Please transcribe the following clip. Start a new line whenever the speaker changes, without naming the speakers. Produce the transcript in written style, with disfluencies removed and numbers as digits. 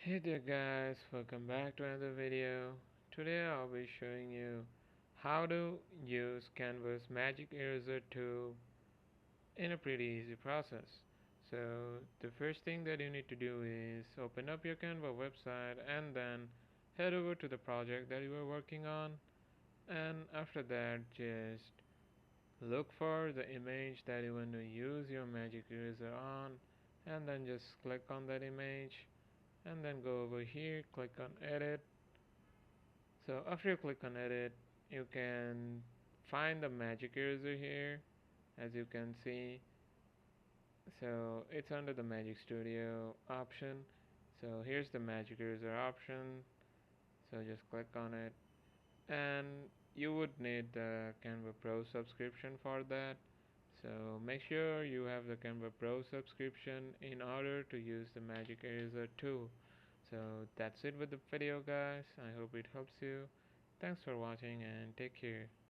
Hey there guys, welcome back to another video. Today I'll be showing you how to use Canva's Magic Eraser tool in a pretty easy process. So the first thing that you need to do is open up your Canva website and then head over to the project that you are working on, and after that just look for the image that you want to use your Magic Eraser on, and then just click on that image and then go over here, click on edit. So after you click on edit, you can find the magic eraser here, as you can see. So it's under the Magic Studio option. So here's the magic eraser option. So just click on it, and you would need the Canva Pro subscription for that. So make sure you have the Canva Pro subscription in order to use the Magic Eraser tool. So that's it with the video guys. I hope it helps you. Thanks for watching and take care.